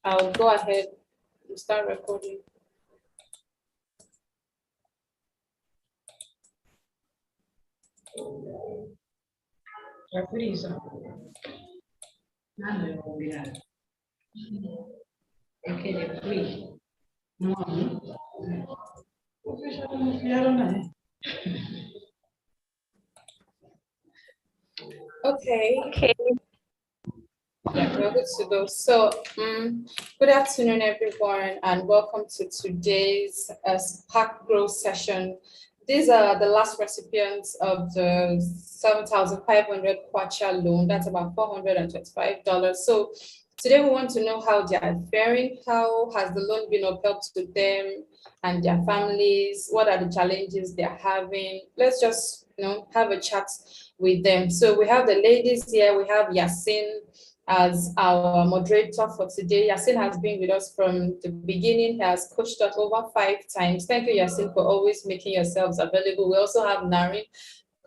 I'll go ahead and start recording. Okay. Yeah, we're good to go. So, good afternoon, everyone, and welcome to today's Spark Growth session. These are the last recipients of the 7,500 Kwacha loan. That's about $425. So, today we want to know how they are faring. How has the loan been upheld to them and their families? What are the challenges they're having? Let's just, have a chat with them. So, we have the ladies here. We have Yasin as our moderator for today. Yasin has been with us from the beginning. He has coached us over 5 times. Thank you, Yasin, for always making yourselves available. We also have Narin,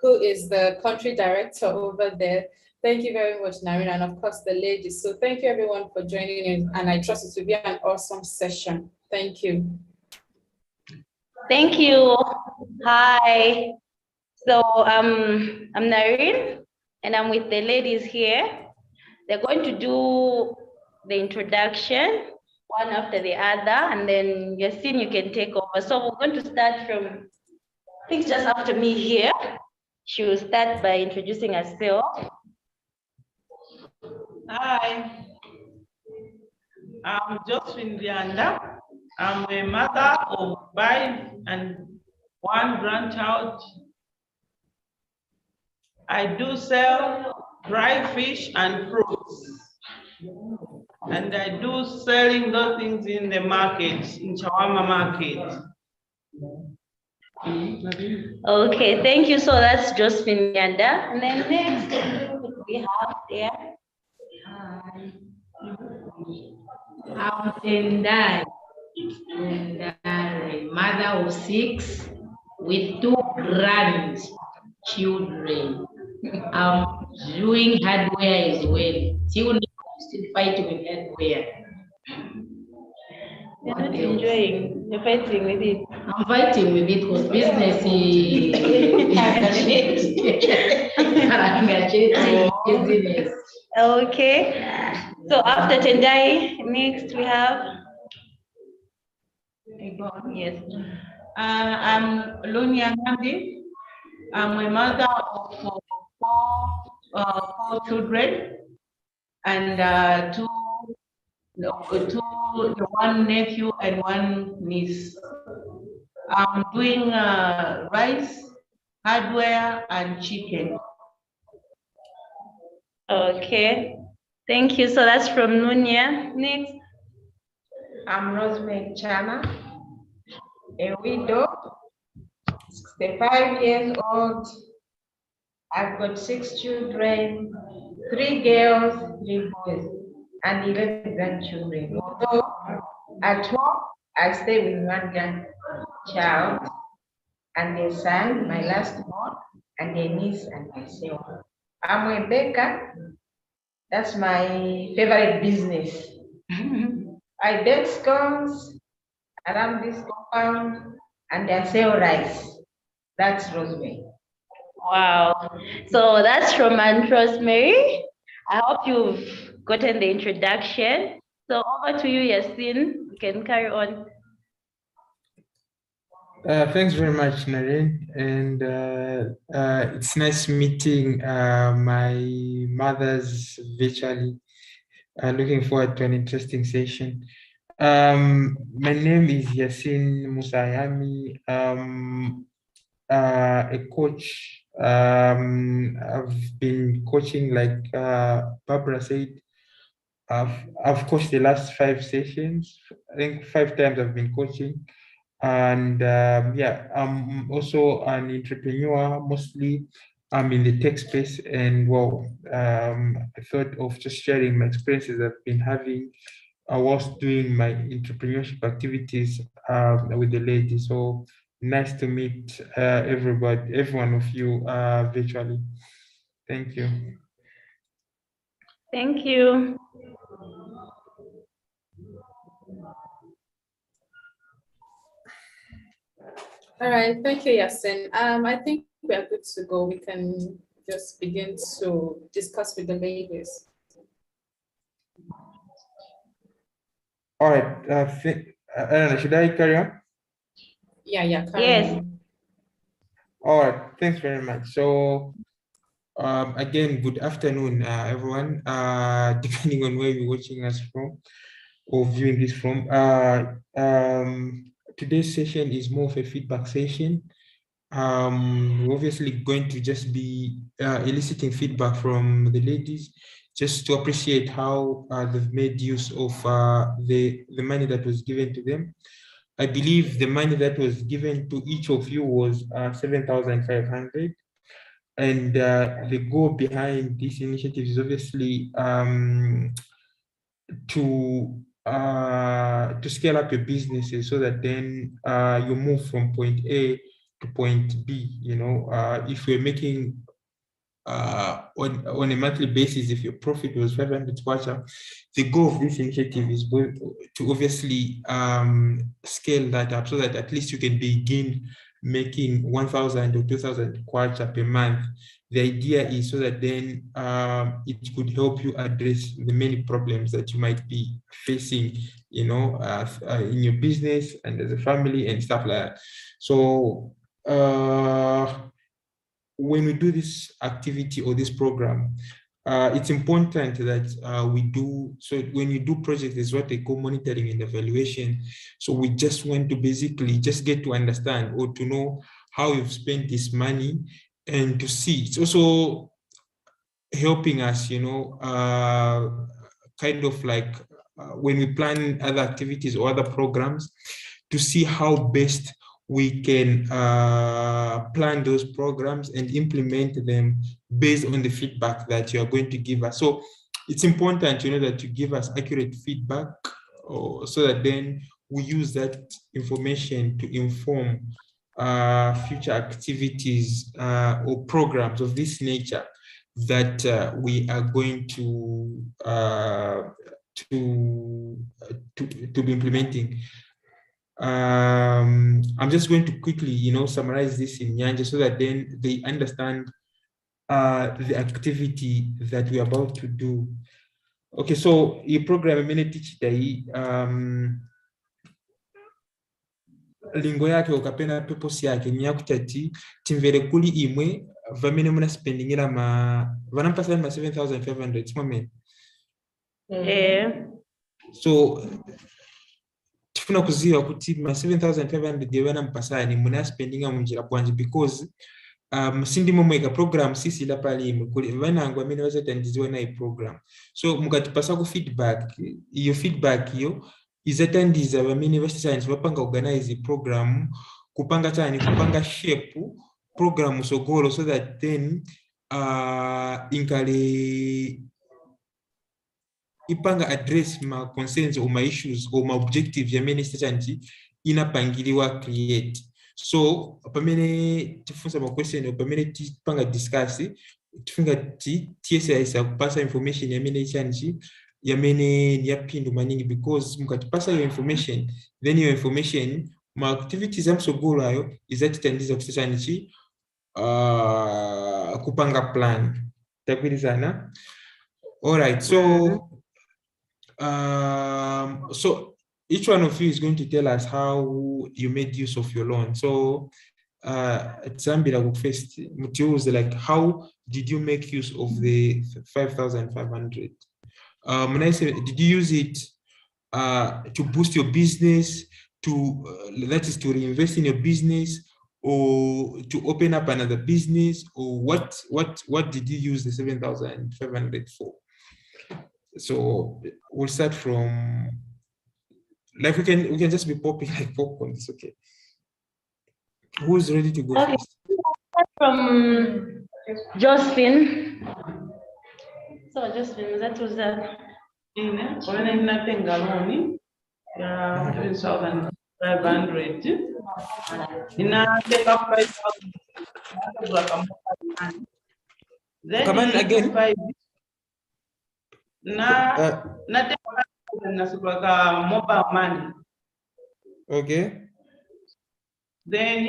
who is the country director over there. Thank you very much, Narin, and of course the ladies. So thank you everyone for joining in, and I trust it will be an awesome session. Thank you. Thank you. Hi. So I'm Narin, and I'm with the ladies here. They're going to do the introduction, one after the other, and then Yasin, you can take over. So we're going to start from, I think just after me here. She will start by introducing herself. Hi, I'm Josephine Dianda. I'm a mother of 5 and 1 grandchild. I do sell dry fish and fruits. And I do selling those things in the market, in shawarma market. Okay, thank you. So that's Josephine Yanda. And then next we have there. I'm Tendai, mother of 6 with 2 grandchildren. I'm doing hardware as well. Still fighting with hardware. You're not enjoying, you're fighting with it. I'm fighting with it because business is Okay. So after Tendai, next we have. Yes. I'm Lunia Nandi. I'm a mother of 4 children and 2, 1 nephew and 1 niece. I'm doing rice, hardware, and chicken. Okay. Thank you. So that's from Nunia. Next. I'm Rosemary Chana, a widow, 65 years old. I've got 6 children, 3 girls, 3 boys, and 11 grandchildren. Although at home, I stay with 1 grandchild and their son, my last born, and their niece and myself. I'm a baker. That's my favorite business. I bake scones around this compound and I sell rice. That's Rosemary. Wow. So that's from Aunt Rosemary. I hope you've gotten the introduction. So over to you, Yasin. You can carry on. Thanks very much, Naren. And it's nice meeting my mothers virtually. Looking forward to an interesting session. My name is Yasin Musayami. A coach. I've been coaching, like Barbara said. I've coached the last 5 sessions. I think 5 times I've been coaching. And yeah, I'm also an entrepreneur. Mostly I'm in the tech space, and well, I thought of just sharing my experiences I've been having whilst doing my entrepreneurship activities with the ladies. So nice to meet everybody, every one of you virtually. Thank you. Thank you. All right, thank you, Yasin. I think we are good to go. We can just begin to discuss with the ladies. All right. Elena, should I carry on? Yeah, carry Yes. on. All right. Thanks very much. So, again, good afternoon, everyone. Depending on where you're watching us from or viewing this from. Today's session is more of a feedback session. We're obviously going to just be eliciting feedback from the ladies, just to appreciate how they've made use of the money that was given to them. I believe the money that was given to each of you was 7,500. And the goal behind this initiative is obviously to scale up your businesses so that then you move from point A to point B. You know, if you're making on a monthly basis, if your profit was 500 kwacha, the goal of this initiative is to obviously scale that up so that at least you can begin making 1,000 or 2,000 kwacha per month. The idea is so that then it could help you address the many problems that you might be facing, you know, in your business and as a family and stuff like that. So when we do this activity or this program, it's important that we do, so when you do projects, is what they call monitoring and evaluation. So we just want to basically just get to understand or to know how you've spent this money and to see. It's also helping us, you know, kind of like when we plan other activities or other programs, to see how best we can plan those programs and implement them based on the feedback that you are going to give us. So it's important, you know, that you give us accurate feedback, so that then we use that information to inform future activities or programs of this nature that we are going to be implementing. I'm just going to quickly, you know, summarize this in Nyanja so that then they understand the activity that we're about to do. Okay, so the program I'm teach today, lingo yake ukapenda purpose yake ni yakutati timvere kuli imwe vamene muna spendingira vanampasa ma 7,500 simamene. So tifuna kuziva kuti ma 7,500 yevanampasani muna spendinga munjira bwanji, because sindimo mweka program sisi la pali imwe kuli vanangu amene vazatandiziwa na program. So mukatipasa ku feedback, iyo feedback iyo izatandiza vamene vasitani vapanga organize program, kupanga shape program sogolo, so that then inkale ipanga address ma concerns or ma issues or ma objectives ya mene sitani inapangiliwa create. So pamene tifunsa ma question or pamene tipanga discuss, tifunga TSI kupasa information ya mene chanchi ya mene ni yapindu maningi, because mukatipasa your information, then your information ma activities amsogolo ayo izatitandiza kusachanichi kupanga plan. Takwilizana? All right, so so each one of you is going to tell us how you made use of your loan. So Zambia first, like how did you make use of the 5,500? Did you use it to boost your business, that is to reinvest in your business, or to open up another business, or what did you use the 7,500 for? So we'll start from, like we can just be popping like popcorn. It's okay. Who's ready to go first? From Josephine. So Josephine, that was When I'm not paying alone, 7,500. In a take up 5,000. Come on again. Na mobile money. Okay. Then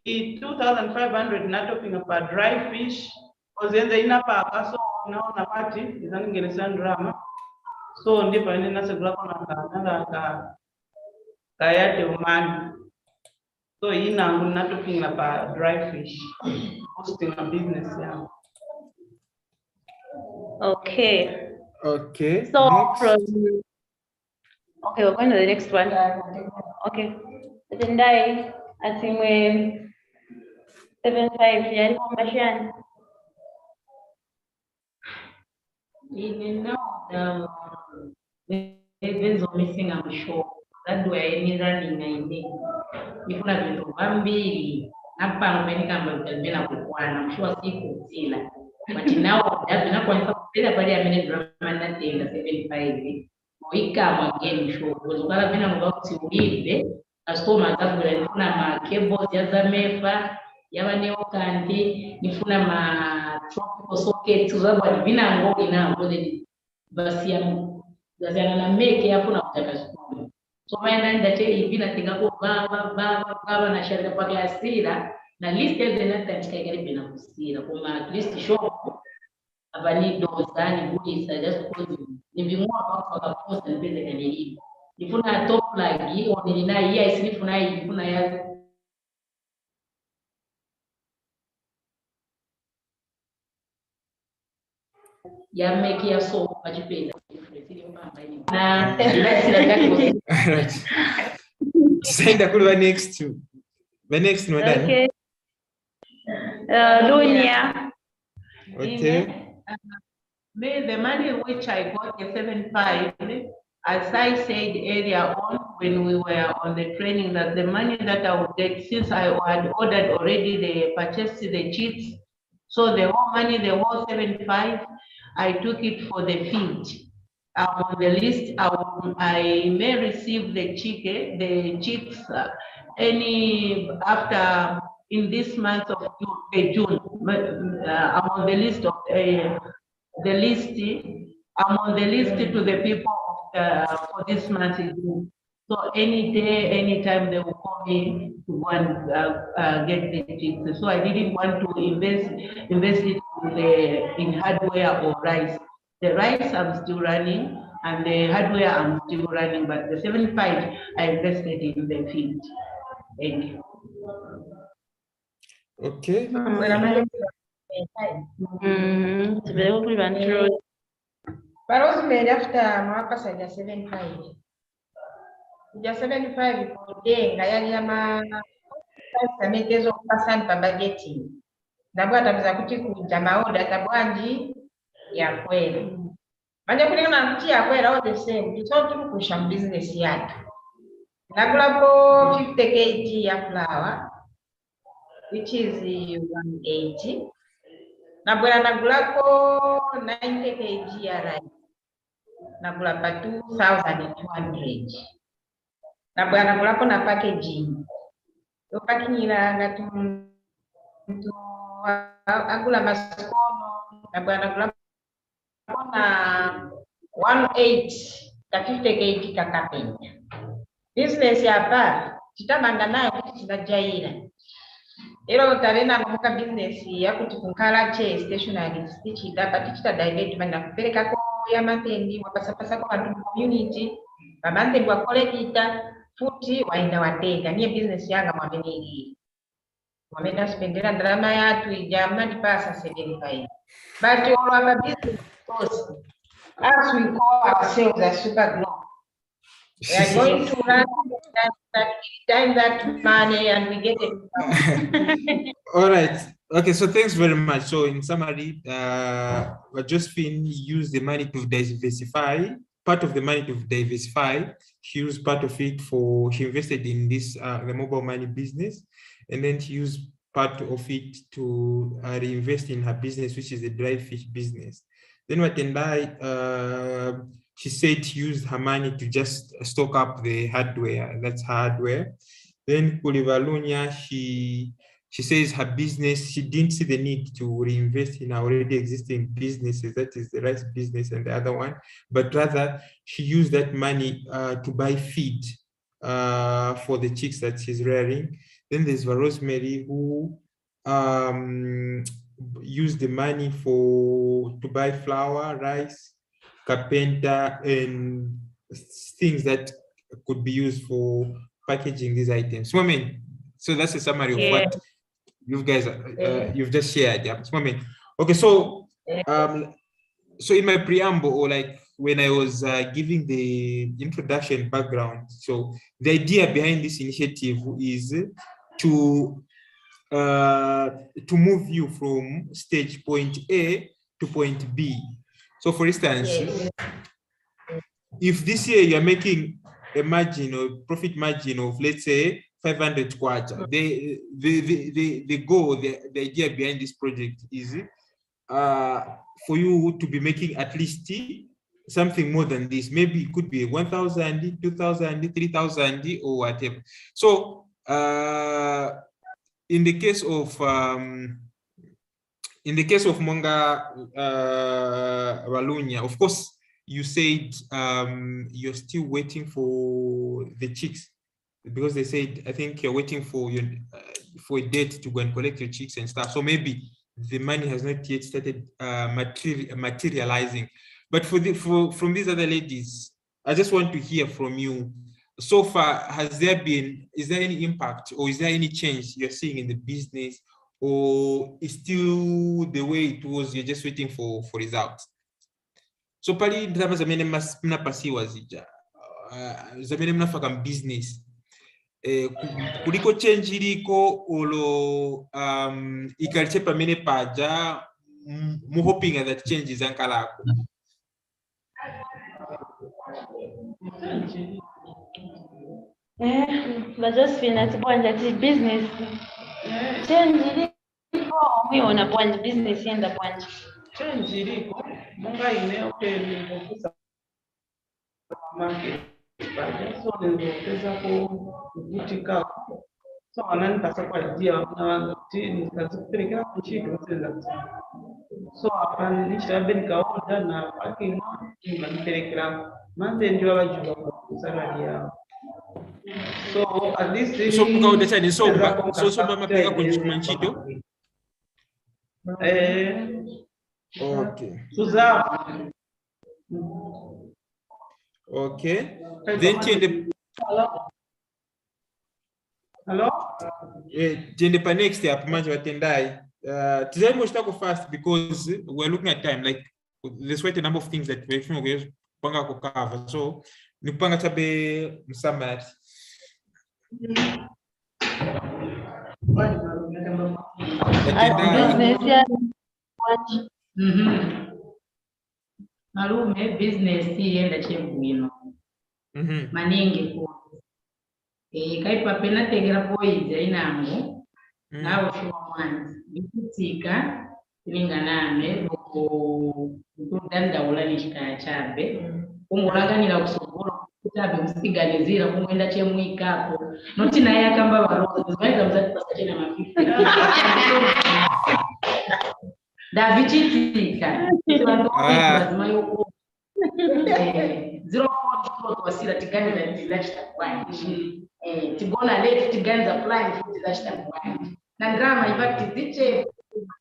2,500 not talking about dry fish. Because then the inner park, so now na party is an Ingenisan drama. So independent as a global kayate man. So I'm not talking about dry fish, hosting a business. Yeah. Okay. Okay. So next. okay, we're going to the next one. Okay. Tendai, I think we 7.5 yeah, information. Even now, there's missing, I'm sure. That's why I'm running, I think. If you have to Bambi, I'm sure people see that. But now, that's not going to be a very minute drama that thing, the 75. We come again, show. Because what I've been about to read, customer that will na cable ya mefa yabaneo kanti nifuna ma tropical socket zaba bina ngogi na ngode basi ya na make hapo na kutaka school so maana ndate bina tinga ko baba na shaka kwa asira na list ya na tatika gari bina kusira kuma at least shop abani dozani budi sa just cause ni bimwa kwa post na pesa kanili nifuna top lagi oni na iya isinifuna ifuna ya ya make ya so ajipenda na Send the next to the next one. Okay. Lunia. Okay. The money which I got, the 7.5, as I said earlier on when we were on the training, that the money that I would get, since I had ordered already, they purchased the chicks. So the whole money, the whole 7.5, I took it for the feed. On the list, I may receive the chicks any after in this month of June. I'm on the list of the list. I'm on the list to the people for this month in June. So any day, anytime they will call me to go and get the chicks. So I didn't want to invest it in hardware or rice. The rice I'm still running, and the hardware I'm still running, but the 7.5 I invested in the field. Thank you. Okay. But Rosemary, after mwaka saja 7.5. Ja 7.5 for day ngayali ama sametezo kupasani pa budgeting. Nabwa tabiza kuti kuja maoda tabwanji ya kweli. Manja kulingana na kuti ya kweli all the same. It's all to push business yake. Nagula po 50 kg ya flour, which is 180. Nabula nagula po 90 kg ya rice. Nagula pa 2,200. Nabula nagula po na packaging. Yo packing ila ngatu agula maskono. Nabula nagula po na 180 ka 50 kg kakapenya. Business hapa tutamanga nayo kuti tunajaira. Ero utarena muka business ya kuti kunkala che stationary stitch dapa tichita direct manda kupeleka ko ya matendi wapasapasa kwa watu community babante kwa kolekita futi waenda watenga niye business yanga mwamenigi mwamenda spendera drama yatu ijama dipasa 75 but all our business course as we call ourselves as super glow. We are going to run that money and we get it. All right. Okay, so thanks very much. So in summary, Josephine used the money to diversify, part of the money to diversify. She used part of it she invested in this, the mobile money business, and then she used part of it to reinvest in her business, which is the dry fish business. Then Watendai, she said she used her money to just stock up the hardware. That's hardware. Then Kulivalunya, she says her business, she didn't see the need to reinvest in already existing businesses, that is the rice business and the other one, but rather she used that money to buy feed for the chicks that she's rearing. Then there's Rosemary, who used the money to buy flour, rice, carpenter, and things that could be used for packaging these items. So that's a summary of what you guys you've just shared. Yeah. Okay, so so in my preamble, or like when I was giving the introduction background, so the idea behind this initiative is to move you from stage point A to point B. So for instance, if this year you're making a margin or profit margin of, let's say, 500 kwacha, the goal, the idea behind this project is for you to be making at least something more than this. Maybe it could be 1,000, 2,000, 3,000 or whatever. So in the case of Monga Walunya, of course, you said you're still waiting for the chicks, because they said, I think you're waiting for your for a date to go and collect your chicks and stuff. So maybe the money has not yet started materializing. But from these other ladies, I just want to hear from you. So far, is there any impact, or is there any change you're seeing in the business, or is still the way it was, you're just waiting for results? So pali ndaba zamene mnapasiwa zija, zamene mnafaka business, kuliko change iliko olo ikaliche pamene paja mu hoping that change is ankalako? Josephine atibwanja ti business change iliko mwiona bwanja business yenda bwanja change iliko munga ine okeli okusa market baje so nizokeza kuvutika so ananipasa kwa idea na nikazipelekea kuchika so akanishirabe nikaoda na packing nikanipelekea mande ndio abajua kusala ya so at least so mkaoda cyane so mapeka kunchito okay. Okay. Then hello? Tende pa next step manje watendai. Today we start fast because we're looking at time. Like there's quite a number of things that we're panga ko cover. So nipanga tabe msummary. Malume business yenda chembwino maningi ko kaipa pena tegera poiza inango nawo shwa mwanzi bikutika ilinganame ko kudanda ulanishika chabe umulaganira kusogoro kutabe msiganizira kumwenda chemwikapo noti naye akamba baroza zibaida mzati pasachena mafifi Davichitika lazima yuko 0.4 wasira tigani na tilashita kwani tibona late tiganza plan tilashita kwani na drama ibaki tiche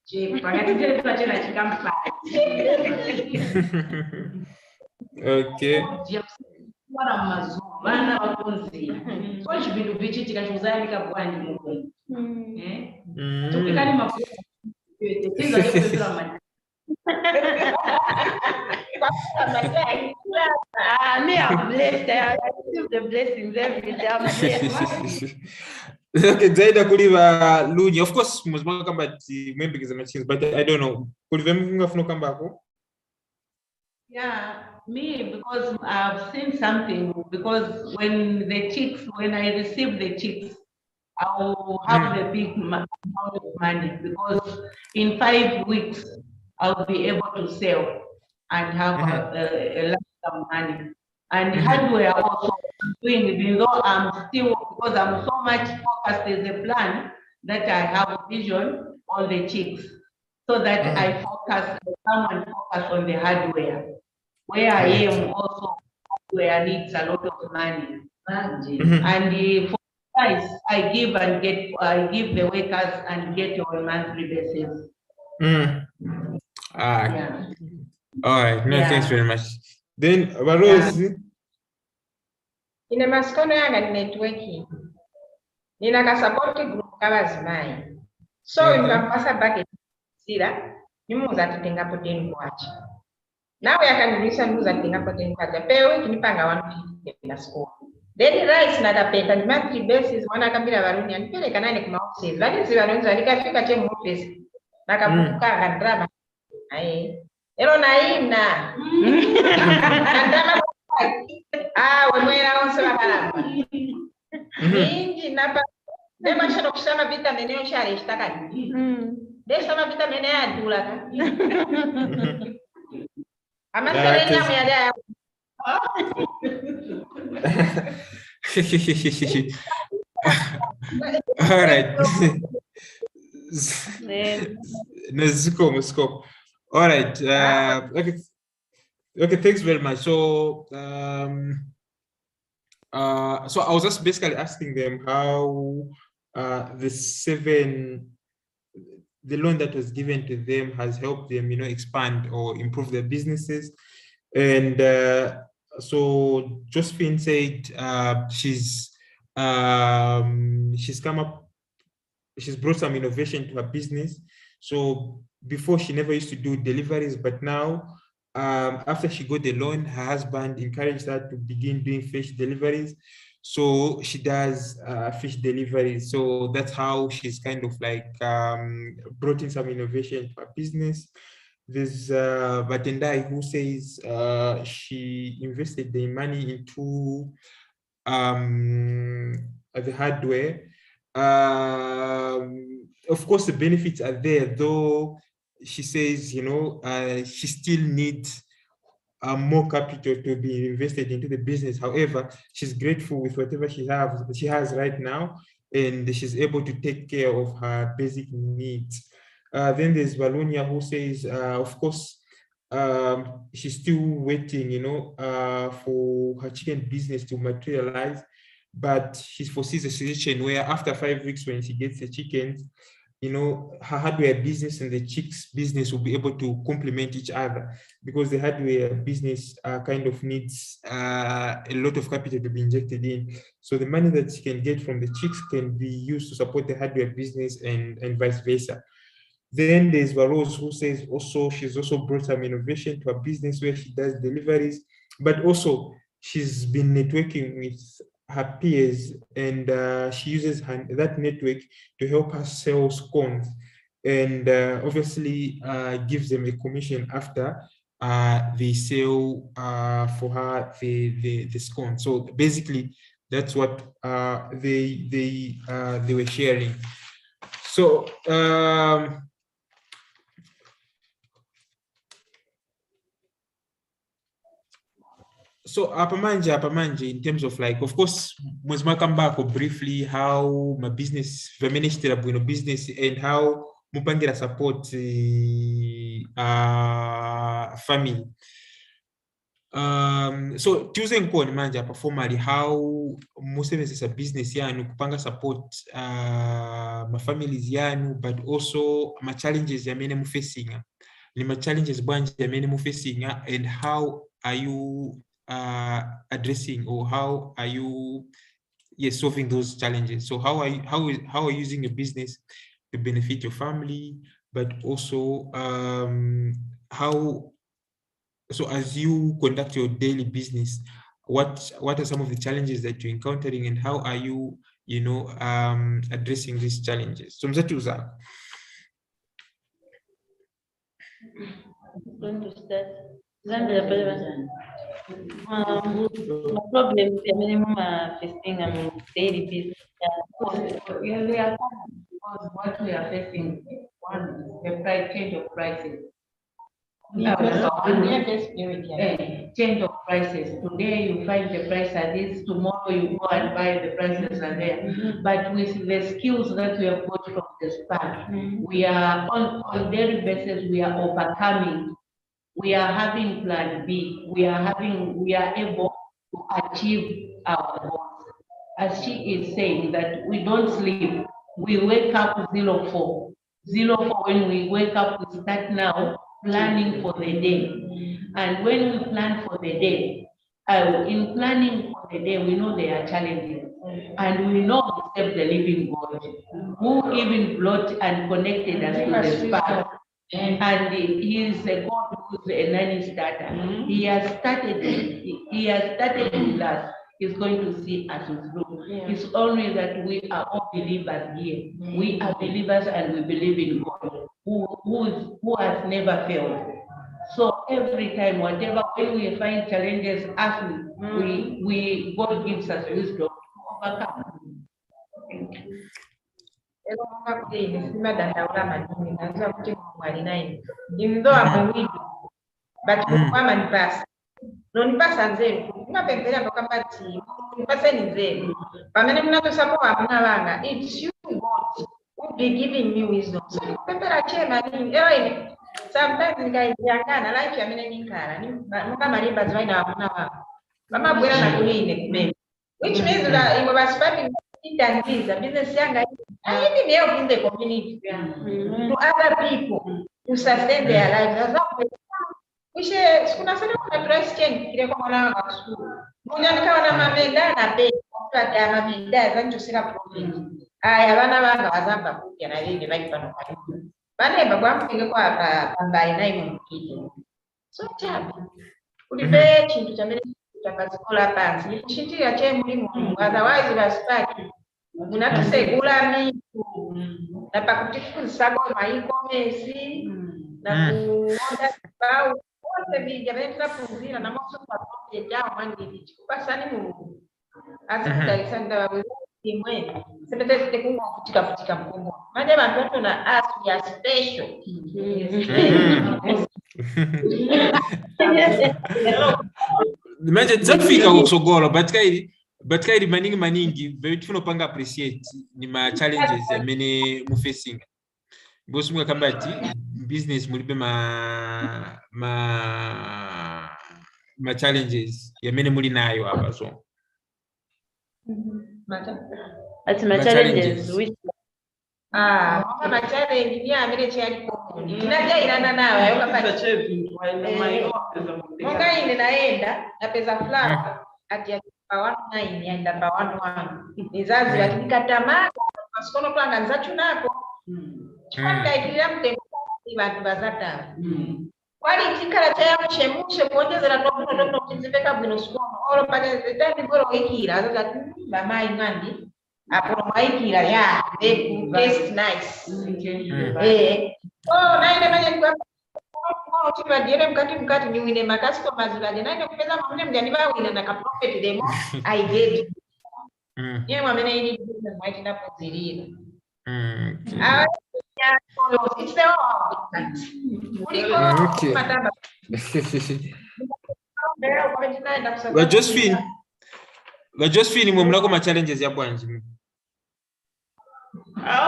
je pagati tele tunachena chikampa okay wana mazubana wakonzi so chibindu bichitika chuzani kabwani muko tukikani mafuta me, I'm blessed. I receive the blessings every day. I'm blessed. Okay, Zaida kuliva Lunya. Of course, must come back maybe because of machines, but I don't know. Kuliva mfunga come back. Yeah, me, because I've seen something, because when I receive the chicks, I will have a big amount of money, because in 5 weeks, I'll be able to sell and have a lot of money. And hardware also doing it, even though I'm still, because I'm so much focused, there's a plan that I have a vision on the chicks, so that I focus, someone focus on the hardware. Where I am also, hardware needs a lot of money. And price I give the workers and get on a monthly basis. Yeah. All right. No, Yeah. thanks very much. Then, Rose. Ine masikono yanga ni networking. Nina ka support group kabazimai. So nikampasa bucket sira, nimuza tutengapo 10 kwacha. Nawe akaniuliza nimuza tutengapo 10 kwacha. Pewe kinipanga 150 na score. Then rice na tapeta ni monthly basis mwana kabila baruni anipeleka nane kuma office. Lakini si baruni alikafika chemu office. Nakabuka ngadrama. Ero naina. Andama wemwera onse bakalamba. Ningi napa dema shano kusama vitamine yo share ishtaka. Desama vitamine ya dula ka. Ama serenya muyada. All right. Let's go. All right. Okay. Thanks very much. So, so I was just basically asking them how the loan that was given to them has helped them, expand or improve their businesses. And so Josephine said she's brought some innovation to her business. So before she never used to do deliveries, but now after she got the loan, her husband encouraged her to begin doing fish deliveries. So she does fish deliveries. So that's how she's kind of like brought in some innovation to her business. There's Batendai who says she invested the money into the hardware. Of course, the benefits are there, though she says, she still needs more capital to be invested into the business. However, she's grateful with whatever she has right now, and she's able to take care of her basic needs. Then there's Valonia who says, of course, she's still waiting, for her chicken business to materialize, but she foresees a situation where after 5 weeks, when she gets the chickens, her hardware business and the chicks business will be able to complement each other, because the hardware business kind of needs a lot of capital to be injected in. So the money that she can get from the chicks can be used to support the hardware business and vice versa. Then there's Varose who says she's also brought some innovation to her business where she does deliveries, but also she's been networking with her peers, and she uses that network to help her sell scones, and obviously gives them a commission after they sell for her the scone. So basically, that's what they were sharing. So so apamanje in terms of like, of course, mwezi come back briefly how my business feminist business and how mupangira support family. So tuze nkoni manje apa formally how musebenzesa business yanu kupanga support my families yanu, but also my challenges yamene mu facing ni my challenges bwanje yamene mu facing, and how are you addressing, or how are you solving those challenges? So how are you using your business to benefit your family, but also so as you conduct your daily business, what are some of the challenges that you're encountering, and how are you addressing these challenges? So mzati uza. Going to start. Problem minimum facing daily business. What we are facing, one, the price change of prices. Change of prices. Today you find the price at this, tomorrow you go and buy the prices are there. But with the skills that we have got from the start, we are on daily basis, we are overcoming. We are having plan B. We are able to achieve our goals. as she is saying, that we don't sleep. We wake up 04. 04, when we wake up, we start now planning for the day. And when we plan for the day, in planning for the day, we know there are challenges. And we know we serve the living God, who even brought and connected us to the spark. And he is a God who's a non-starter. He has started with us. He's going to see us through. It's only that we are all believers here. We are believers and we believe in God, who has never failed. So every time, whatever, when we find challenges, God gives us wisdom to overcome. Even though I'm a widow, but woman pass. Non pass and then, it's you, God, who be giving me wisdom. So sometimes guys, like which means that you was spending business young, I even help in the community to other people to sustain their lives. Which is kuna dress change kile kwa mwana wa school. Mmoja nikawa na mamenda na bei kwa mamenda zanjo sina problem. Aya bana banga bazamba kuja na lini bali pano kwa hiyo. Bane baba mpige kwa pambai na hiyo kitu. So chabi. Ulibe chintu cha mbele cha kazikola pansi. Nishiti ya che mulimu. Otherwise basipaki. Unatusegula mitu. Na pakutifu sabo e-commerce na kuoda bao. Vija venta puzira na moso kwa toke jao mangi bichupa sani Mungu. Asante Alexander wa mwe. Sepete site kungo kutika mkongo. Maja bantu na ask ya special. Maja zafika usogolo but kairi maningi very tunopanga appreciate ni ma challenges ya mene mu facing. Bosi mwa kambati business mulibe ma challenges ya mene muli nayo hapa so. Ati ma challenges which ma challenge ni amire chali ko. Inaja inana nawe ayo kambati. Munga ine naenda na pesa fulani ati ya pawanu na ine enda pawanu wangu. Nizazi wakinikatamaa masikono planga nzachu nako. Chwanda ikilia mtembo bantu bazata. Kwali tikala chaya mchemushe kuongezera ndokuno kuziveka bwino sikono olo pale zitani boro ikira zaza mama ingandi aporo maikira ya taste nice. Naende manye kwa chiva dire mkati ni wine makasiko mazulaje naende kupeza mamune mjani ba wina na ka profit demo I did. Yeye mwamene hili business might na pozirira. Josephine mumlako ma challenges ya bwanji.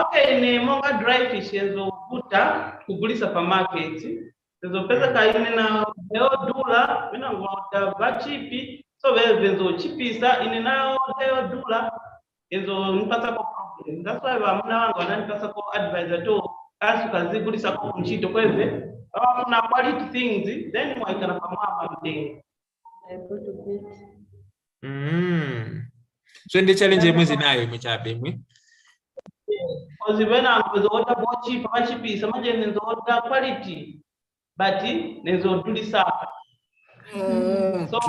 Okay, ni monga dry fish yezo kuta kugulisa pa market. Yezo pesa kaine na leo $, mina ngota bachipi so venzo chipisa ine na leo $, yezo nipata kwa problem. That's why bamuna wangu wananipasa kwa advisor to kasu kazigulisa kwa mchito kweze. Kuna quality things then mwaikana pa mama mdengo. So ndi challenge mwezi nayo imechabe mwe. Ozibena ngozota bochi pachipisa maje nzota quality but nezodulisa. So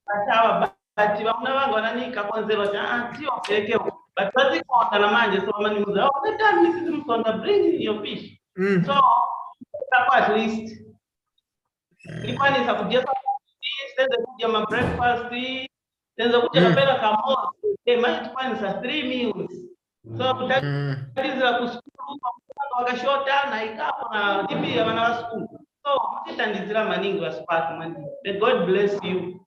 atawa but bamuna wangu wananika konzero sio peke but bazikonda na manje so manimuza the time this is on the bring your fish. So at least nipani sa kujeza tenza kuja ma breakfast tenza kuja mapela kama might find sa 3 meals. So that is la kushukuru kwa wakashota na ikapo na dipi ya wana wa school. So mtitandizira maningi wa spark man. May God bless you.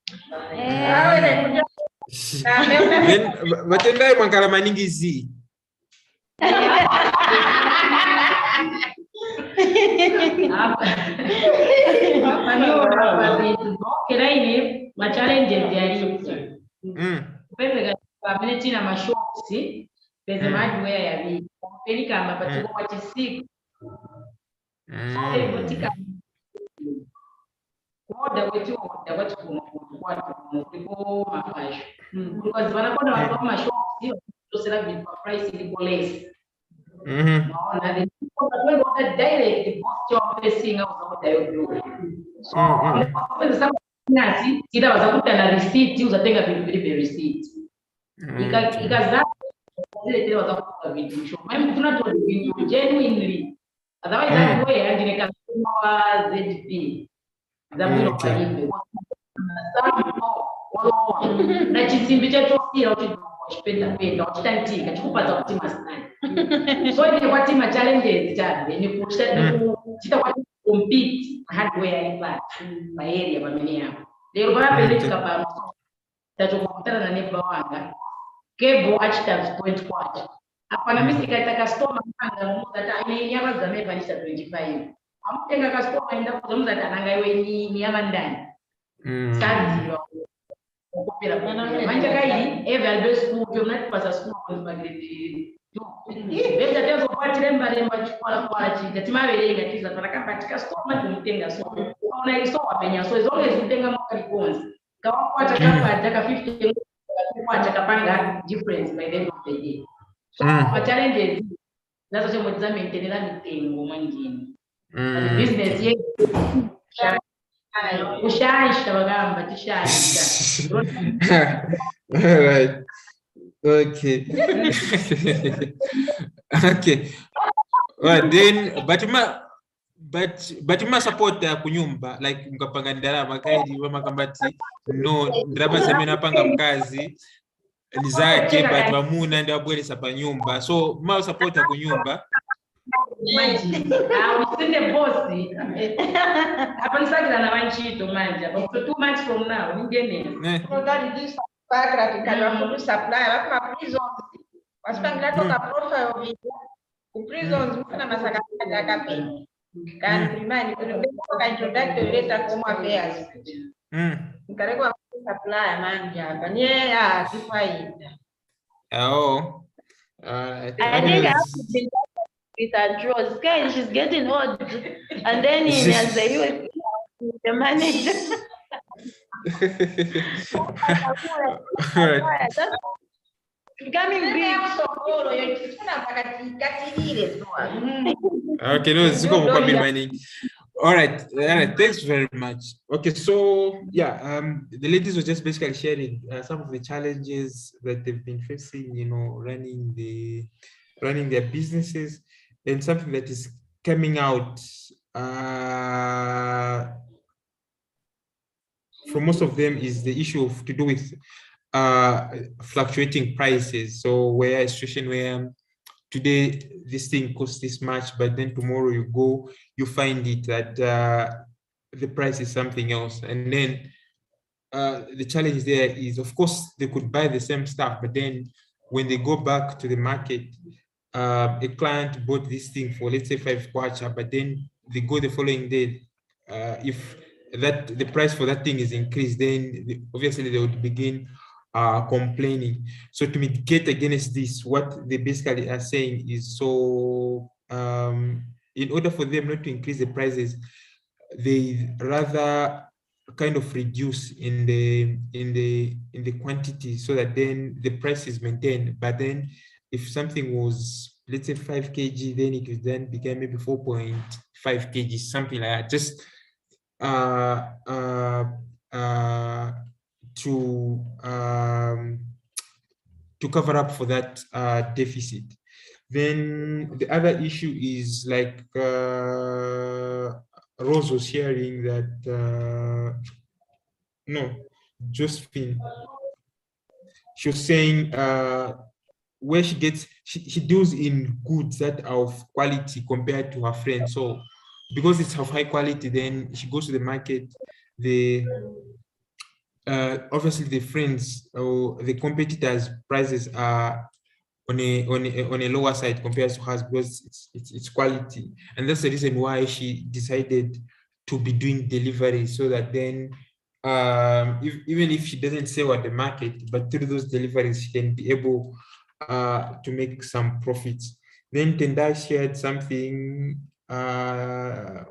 Matendai mwankala maningi zi. Kiraini ma challenges yali. Pesa Community na mashops, there's a hardware ya vi. Kompeni kama patiko kwa chisiko. So ebotika. Order wetu kwa kuliko mafasho. Because wanakwenda watu mashops to sell it for price iko less. Naona the people order direct the cost of facing out the so nasi sida wazakuta na receipt uzatenga vile receipt ikaza zile zile wazakuta vitu show mimi tunatoa vitu genuinely otherwise that way and nika kwa ZP za mwino kwa hivi na chisimbi chetu pia utipenda penda utatika chikupa za kutima sana so ile kwa tima challenges jana ni kuchita compete hardware ipa area mameni yako lero barapeleka pa tatokutana na neighbor wanga kebo achita point kwacha hapana mimi sikaita customer kanga mmoja hata ni nyama za meva ni 25 amtenga customer enda kuzungumza tananga iwe ni nyama ndani kazi yo kupira manja kai eve albe school pio mnati pasa school kwa magredi Venda tezo pati lemba chukua kwa chini timawe lenga tiza tunaka katika store tumtenga so ona iso wamenya so as long as utenga mwaka likonzi kawa kwa taka 50 kwa panga difference by the end of the day so kwa challenges nazo sema tuzamentenela mitengo mwingine business yetu ushaisha bagamba tishaisha Right. Okay. Okay. Well, then, but you must support kunyumba like mkapanga ndalama kaidi mama kambati no ndraba semena panga mkazi nizake but wamuna ndio abwelesa pa nyumba so must support kunyumba usinde bosi hapa nisakila na wanchito manja but 2 months from now ningene Pagra kikalo supply alafu prisons wasipangira toka profile of prisons mfuna masaka kapi kan primary kwa introductory letter home affairs nikarekwa supply manja banye sifaida oh I think I have to be with Andros. Guys, she's getting old, and then in as the manager. Becoming big. Okay, no, it's going. All right, thanks very much. Okay, so yeah, the ladies were just basically sharing some of the challenges that they've been facing, you know, running their businesses, and something that is coming out for most of them is the issue to do with fluctuating prices. So where a situation where today this thing costs this much, but then tomorrow you find it that the price is something else. And then the challenge there is, of course, they could buy the same stuff, but then when they go back to the market, a client bought this thing for, let's say, 5 kwacha, but then they go the following day. If the price for that thing is increased, then obviously they would begin complaining. So to mitigate against this, what they basically are saying is, so in order for them not to increase the prices, they rather kind of reduce in the quantity, so that then the price is maintained. But then if something was, let's say, 5 kg, then it would then become maybe 4.5 kg, something like that, just to cover up for that deficit. Then the other issue is, like Rose was sharing that Josephine, she was saying where she deals in goods that are of quality compared to her friends. So because it's of high quality, then she goes to the market. Obviously the friends or the competitors' prices are on a lower side compared to hers, because it's quality, and that's the reason why she decided to be doing delivery, so that then even if she doesn't sell at the market, but through those deliveries, she can be able to make some profits. Then Tendai shared something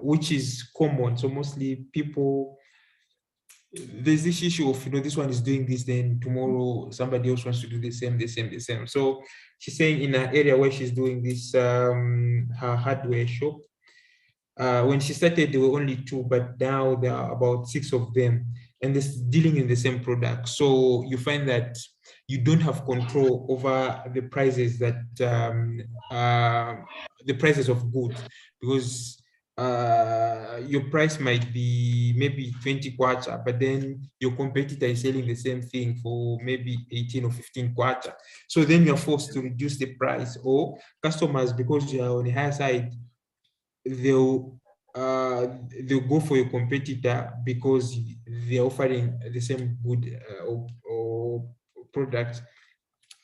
which is common. So mostly people, there's this issue of, this one is doing this, then tomorrow somebody else wants to do the same. So she's saying in an area where she's doing this, her hardware shop, when she started, there were only 2, but now there are about 6 of them, and they're dealing in the same product. So you find that you don't have control over the prices that the prices of goods, because your price might be maybe 20 kwacha, but then your competitor is selling the same thing for maybe 18 or 15 kwacha. So then you're forced to reduce the price, or customers, because you are on the higher side, they'll go for your competitor because they're offering the same good or product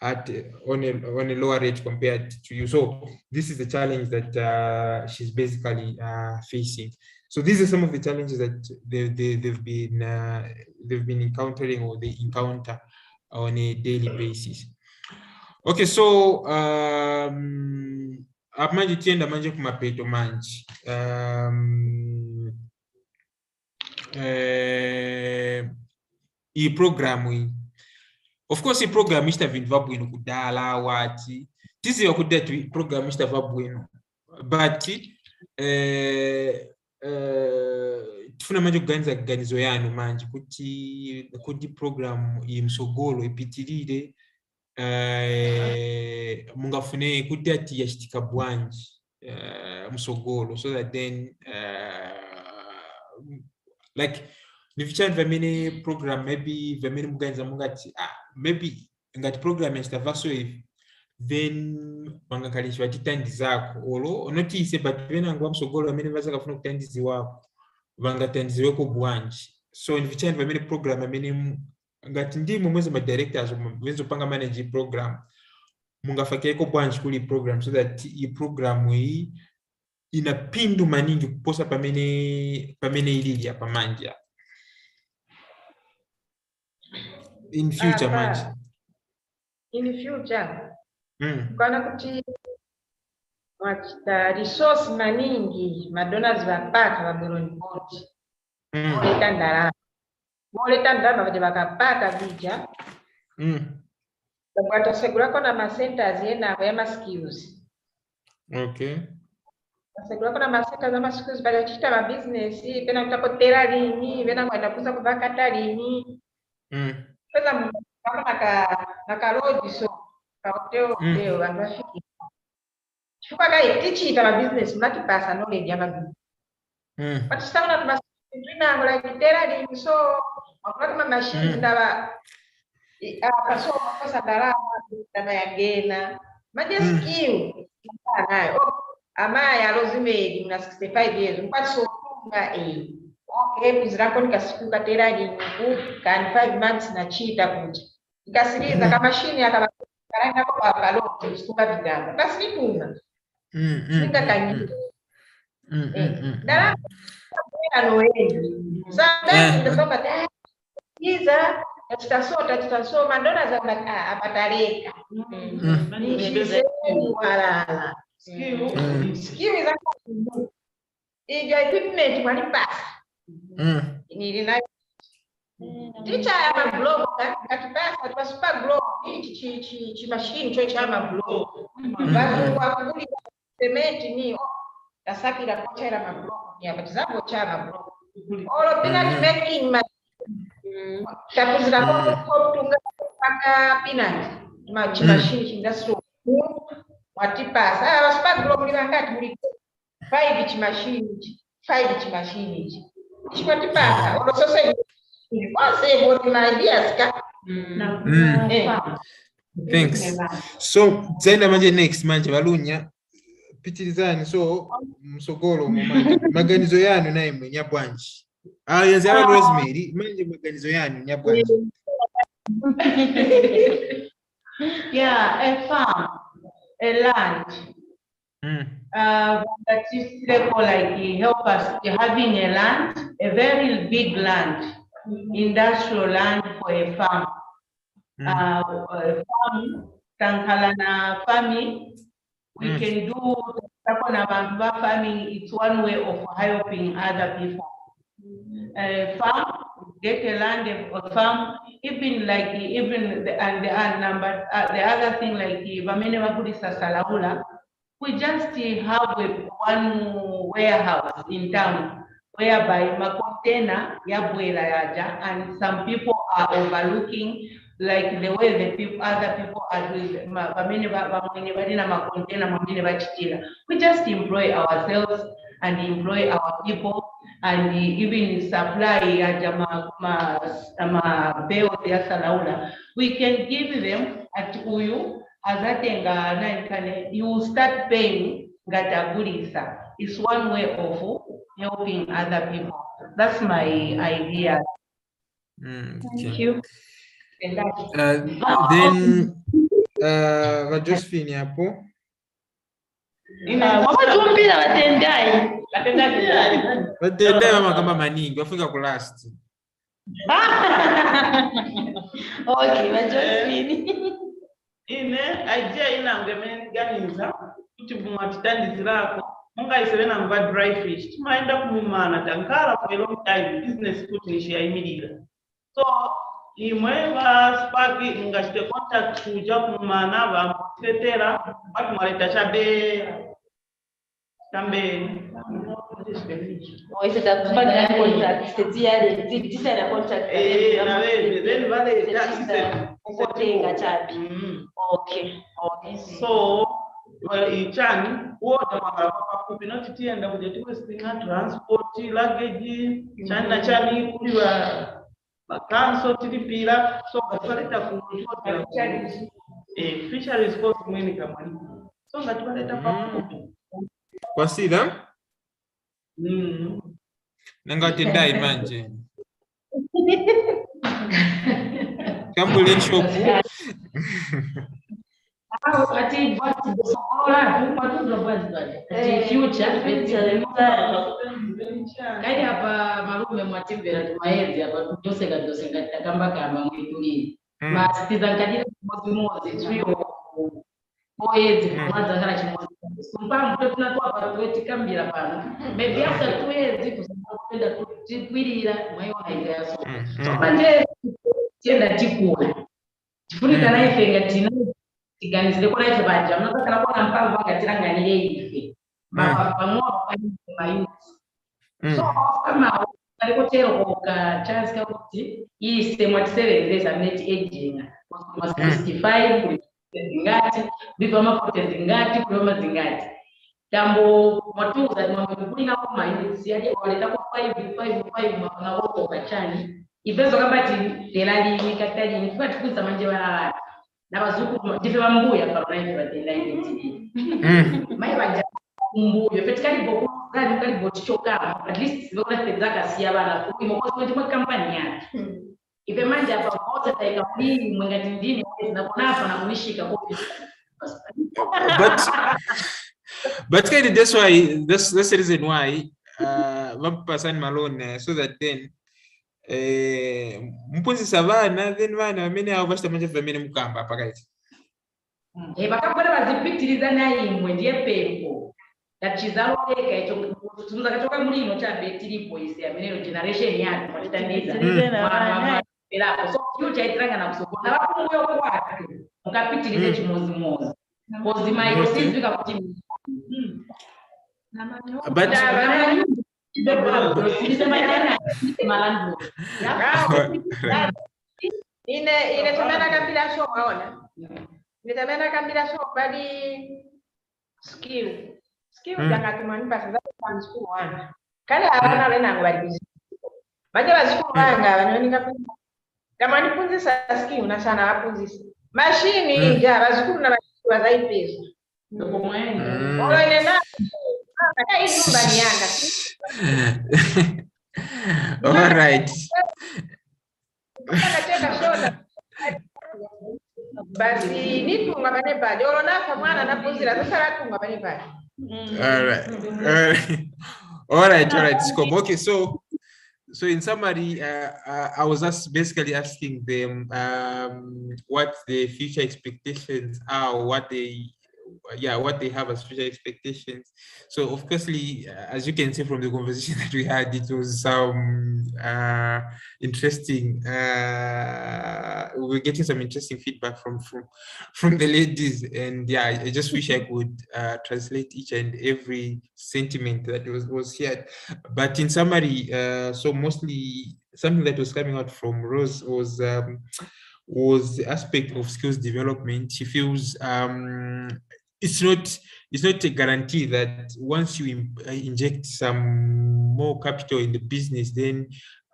at on a lower rate compared to you. So this is the challenge that she's basically facing. So these are some of the challenges that they've been encountering, or they encounter on a daily basis. Okay, so manje tienda manje kumapeto manje. I programu hii. Of course, i program ishita vintu vabwino kudala wati. Tiziwa kudala program ishita vabwino. But tufuna manje kuganiza kuganizo yanu manje kuti program imsogolo ipitirire mungafune kuti ati yashitika bwanji musogolo, so that then like nifichani vamene program maybe vamene muganiza mungati maybe ngati program yashtava so if then mangakalishwa titandi zako olo notise, but venangwa musogolo vamene vazakafuna kutandizi wako vangatandiziweko bwanji. So nifichani vamene program amene ngati ndimo mwezi ma directors wenzopanga manage program mungafakeko bwanji kuli program, so that i program hii ina pindu maningi kuposa pamene ilili ya pamanja in future manje. In future kana kuti mwachita resource maningi madonors vapata vabwironi board moleta ndalama kuti vakapata vija vakwatosegurako na macenters yenavo ya maskills. Okay. Vasegurako na macenters ya maskills vachachita mabusiness, pena kutakotera lini, pena kuandakuza kuvakata lini. Pesa mungu nakalodi so kauteo vantu vafiki. Chifukwa tichita mabusiness munatipasa knowledge ya mabusiness. But tisaona tumasindrinango like tera lini, so wakulaka machines ndava so makosa darama ndana yagena maje skill nayo amaya rozimedi mna 65 years mpatso kunga okay kuzirako nikasifuka tera lini kan 5 months na chita kuti ikasiriza kama machine akakaranga kwa baloto sikuka vitamba basi nitunga singa kanyi dara sasa ndosoma iza tutasoma ndona za apataleka walala skill za ijo equipment walipasa nilina ticha ya mablog katipasa tupasupa blog chi machine cho cha mablog basi kwa kuli cement ni tasapira kocha ya mablog ni abatizapo cha mablog all peanut making takuzira kwa kutunga paka peanut machine industry watipasa abasupa blog ni ngati muri 5 chi machine ichikwatipasa all sose wase what my ideas ka Thanks. So zaenda manje next manje balunya pitirizani, so msogolo maganizo yanu naye mwenye bwanji yazaba Rosemary manje maganizo yanu nya bwanji. Yeah, a farm, a land. That is like help us having a land, a very big land. industrial land for a farm. Farm, Tankalana farming, we can do farming. It's one way of helping other people. Farm, get a land, a farm, even like the other thing like we just have one warehouse in town whereby my container and some people are overlooking like the way the people, other people are doing. We just employ ourselves and employ our people and even supply we can give them at Uyu as you start paying Gatagurisa. It's one way of helping other people. That's my idea. Thank you. Then Josephine hapo. Watendai mama kama maningi wafika ku last. Okay, Josephine. Ine idea inangemenganiza kuti mwatitandizirako munga isevena mva dry fish timaenda kumumana tankara for a long time business kuti nishiyayimirira so imwe vasipaki ngachite contact kuja kumumana vamutetera vati mwaleta chabe so ichani wote mafupi noti tienda kuja tiwestinga transport luggage chani na chani kuliwa makanso tilipira so ngataleta kutoa fisheries cost mwini kamani so ngataleta pafupi kwa sida nangatendai manje kambule shopu ati future kali hapa malume mwatembera tumaenzi hapa dosenga takamba kama mwituli masitiza nkadira mozi trio oezi kwanza kana chimozi mpamvu tunatoa patweti kambira pano maybe after 2 years kusapenda kukwirira mwayiona igaso so manje tienda tikula tifunika na ife ngatina tiganizire ko life baje mnataka kuona mpango wangatiranganyire ife pamoja kwa so kama alikotero kwa chance ka kuti hii sema 7 za net aging kwa 65 ngati bipa mapote ngati kwa zingati tambo matuza mambo kulina kwa mainzi yaje waleta kwa 5 na wako kachani ivezo kabati delali mikatali ni kwa tukuza manje wala na bazuku dife bambuya kwa life batenda identity mai banja mbuyo fetikali boko kali bochichoka at least lokala tezaka siya bana kuimo kwa sababu kampani yake ife manja hapa kote taika mbili mwengati ndini na kuna hapa na kunishika kopi but that's why that's the reason why vampasani malone so that then mpunzi savana then vana vamene avo vachita manje vamene mukamba pakaiti vakabona vazipitiriza naimwe ndiye pepo tachizaloweka icho tunza kachoka mulino chabe tiripo ise ameneyo generation yake matitandiza so future itranga na kusokona vakumbuyo kwatu mukapitirize chimozi kozi maiko sizvika kuti but ine tomana kambira show maona nitamena kambira show bali skill jangatumani basa za school wana kala abana bena ngwali baje bazikuru banga abanyonika kama nipunzisa skill na sana apunzisa mashini ja bazikuru na bazai pesa ndoko mwene ole na all right basi nitunga bane bali olona kamwana napuzira sasa tunga bane bali all right. Sikomo. Okay, so So in summary, I was basically asking them what the future expectations are, what they have as future expectations. So of course, as you can see from the conversation that we had, it was interesting. We're getting some interesting feedback from the ladies, and yeah, I just wish I could translate each and every sentiment that was shared. But in summary, so mostly something that was coming out from Rose was the aspect of skills development. She feels it's not a guarantee that once you inject some more capital in the business, then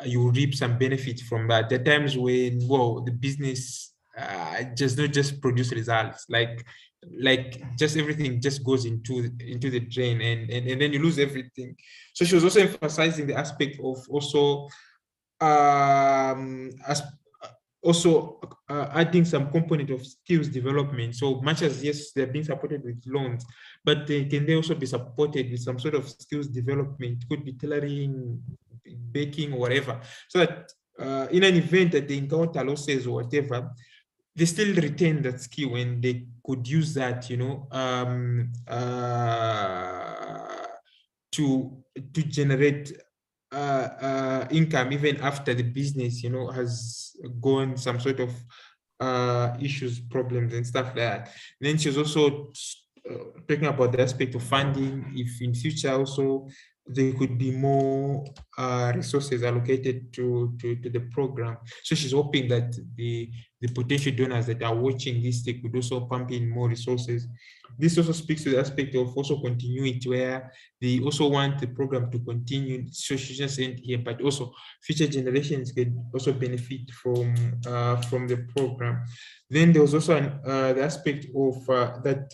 you will reap some benefits from that. There are times when, well, the business does not just produce results, like just everything just goes into the drain, and then you lose everything. So she was also emphasizing the aspect of also as also adding some component of skills development. So much as, yes, they're being supported with loans, but they can also be supported with some sort of skills development. Could be tailoring, baking, or whatever, so that in an event that they encounter losses or whatever, they still retain that skill and they could use that, to generate income even after the business, has gone some sort of issues, problems, and stuff like that. Then she was also talking about the aspect of funding. If in future also there could be more resources allocated to the program. So she's hoping that the potential donors that are watching this, they could also pump in more resources. This also speaks to the aspect of also continuity, where they also want the program to continue. So she just end here, but also future generations can also benefit from the program. Then there was also the aspect of that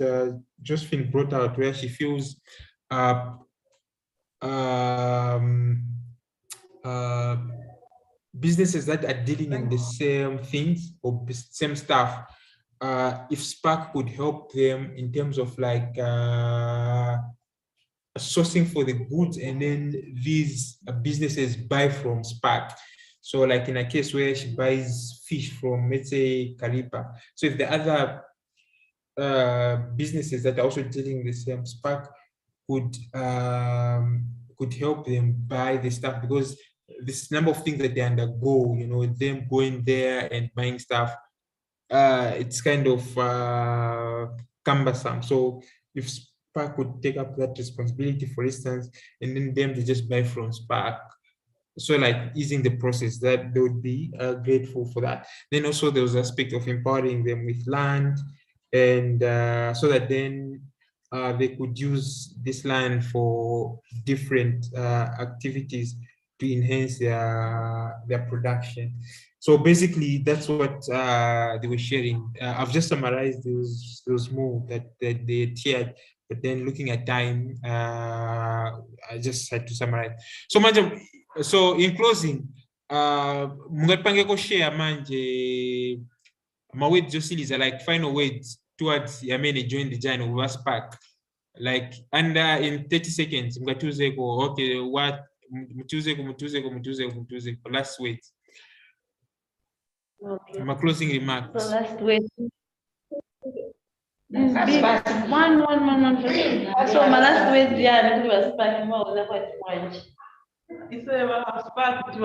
Josephine brought out, where she feels businesses that are dealing in the same things or same stuff, if Spark could help them in terms of like sourcing for the goods, and then these businesses buy from Spark. So like in a case where she buys fish from, let's say, Kariba. So if the other businesses that are also dealing in the same, Spark could help them buy the stuff, because this number of things that they undergo, them going there and buying stuff, it's kind of cumbersome. So if Spark could take up that responsibility, for instance, and then them to just buy from Spark, so like easing the process, that they would be grateful for that. Then also there was aspect of empowering them with land, and so that then they could use this land for different activities to enhance their production. So basically, that's what they were sharing. I've just summarized those more that they shared, but then looking at time, I just had to summarize. So Madam, so in closing, mungatipangeko share manje my words Josiliza, like final words towards Yamene join the journey of Spark. Like under in 30 seconds, mungatuzeko, okay, what mutuzeko, last words. Okay. My closing remarks. So last word. One. So my last words, yeah, it was Spark more than what much. Spark to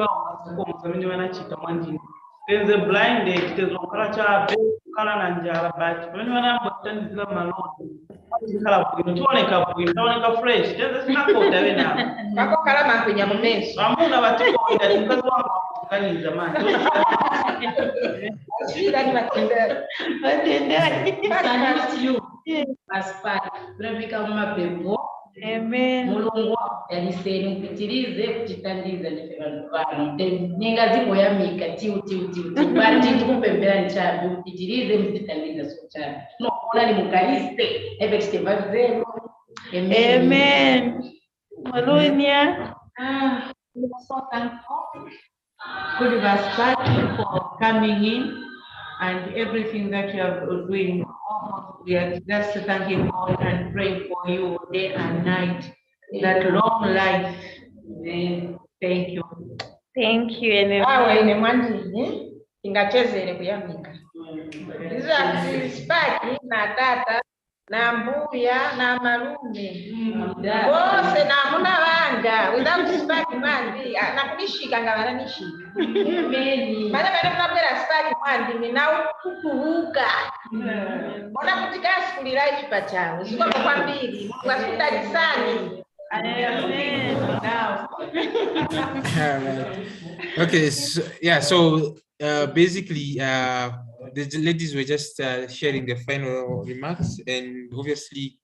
there's a blind date, there's no culture, Kalananja, but when I'm button the Malone, Tonica fresh, there's a snack of Davina. Kako kalama kwenye mmeso. Amuna watuko that because one is the man. Sijui nani watendea. Salute you as Spark. Tunafika mapepo. Amen. Mulungu yaniseni mpitirize kuchitandiza nifano ninga ziko yamika tiu bati tukumpembera nchabi mpitirize mchitandiza so chabi no ona ni mukaliste ebekite bazero. Amen. Malunia. We are so thankful. Good Spark for coming in and everything that you are doing. We are just thanking God and praying for you day and night. That long life. Thank you. Thank you, and awe ine mwandini ingachezere kuyamika izati spaki na tata na mbuya na malume bose na muna wanga without spaki mwandi nakunishika ngavananishika mana vana munabwera spaki mwandi ninaukukuhuka bona kuti kasikulira ichipa chawo zvikoma kwambiri mwasundalisani. Okay, so, yeah, so basically the ladies were just sharing their final remarks, and obviously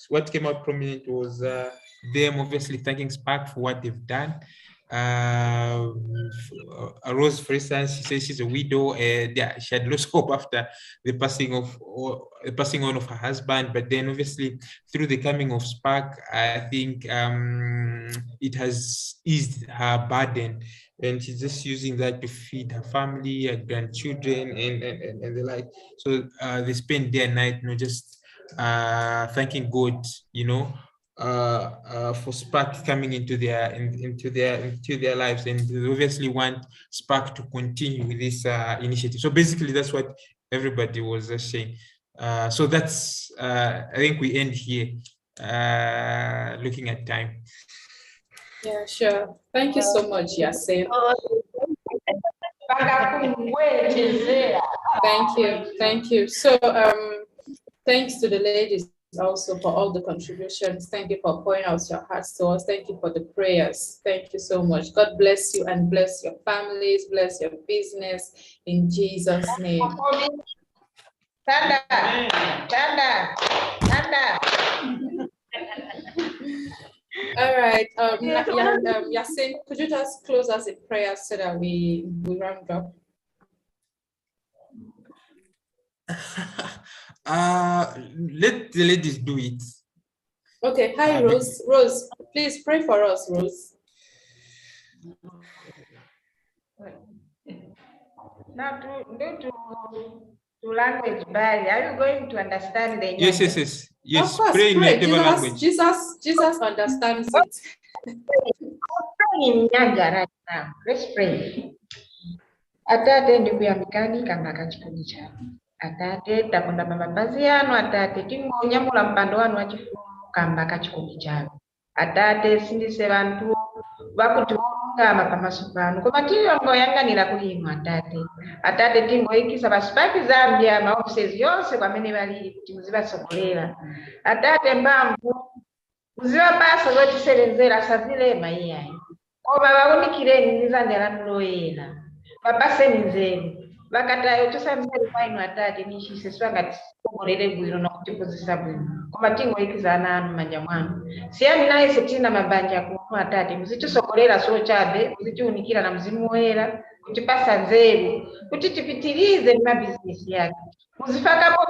what came out prominent was them obviously thanking Spark for what they've done. Rose, for instance, she says she's a widow, and yeah, she had lost hope after the passing on of her husband. But then, obviously, through the coming of Spark, I think it has eased her burden, and she's just using that to feed her family, her grandchildren, and the like. So they spend day and night, just thanking God, for Spark coming into their lives, and they obviously want Spark to continue with this initiative. So basically, that's what everybody was saying. So that's I think we end here, looking at time. Yeah, sure. Thank you so much, Yasin. Thank you. So thanks to the ladies also for all the contributions. Thank you for pouring out your hearts to us. Thank you for the prayers. Thank you so much. God bless you and bless your families, bless your business in Jesus' name. All right, Yasin, could you just close us in prayer so that we round up? Let the ladies do it. Okay. Hi, Rose. Rose, please pray for us, Rose. Now, to language barrier, are you going to understand the Yes. Of course, pray in whatever language. Jesus understands it. in Nyanja right now. Let's pray. Atate ndikuyamikani kamba kachikoni chanu. Atate takonda mabazi yanu, atate tingonyamula mpando wanu wachifumu kamba kachikoni chanu. Atate sindise vantu vakutionungama pamaso panu koma tingoyanganira kuli inu atate tingoikisa pasipaki Zambia maoffices yonse kwamene valili kuti muzivatsogolera atate mbamvu muzivapasa zotisevenzera savilema iyayi koma vaunikireni nizanja lanu loyera vapaseni nzeru vakatayo tosamveri painu atate nishise sivangationgolere bwino nokutipuzisa bwino koma tingoikiza ana anu manja mwanu siyani naye setina mabanja kuno atate muzitisokolera sochabe muzitiunikira na mzimu woyera kutipasa nzeru kuti tipitirize mabizinesi yake muzifakapo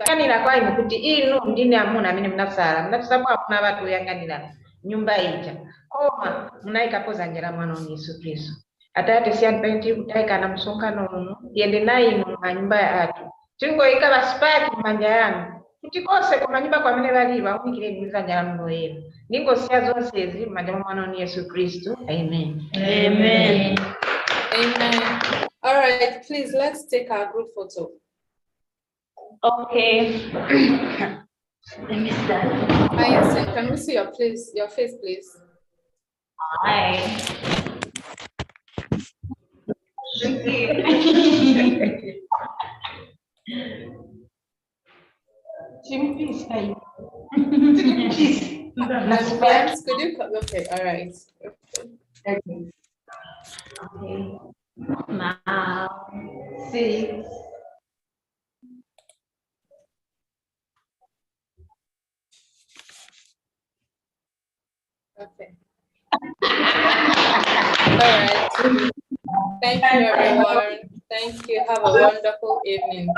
yanira kwainu kuti inu ndine amuna amene munasala munatisapo amuna vatu yanganira nyumba ija koma munaikapoza njira mwana wa Yesu Kristo atate siyani penti kutaika na msonkhano uno yende nayi mu manyumba yathu tingoika basipaki manja yanu kuti kose ku manyumba kwamene valiva unikire nizanja la mloyera ningosiya zonsezi manja mwana wa Yesu Kristo. Amen. Amen. Amen. All right, please let's take our group photo. Okay. Let me start. Hi, Yasin, can we see your face, please? Hi. Friends, could you come? Okay, all right. Okay. Now, 6. Okay. All right. Thank you, everyone. Thank you. Have a wonderful evening.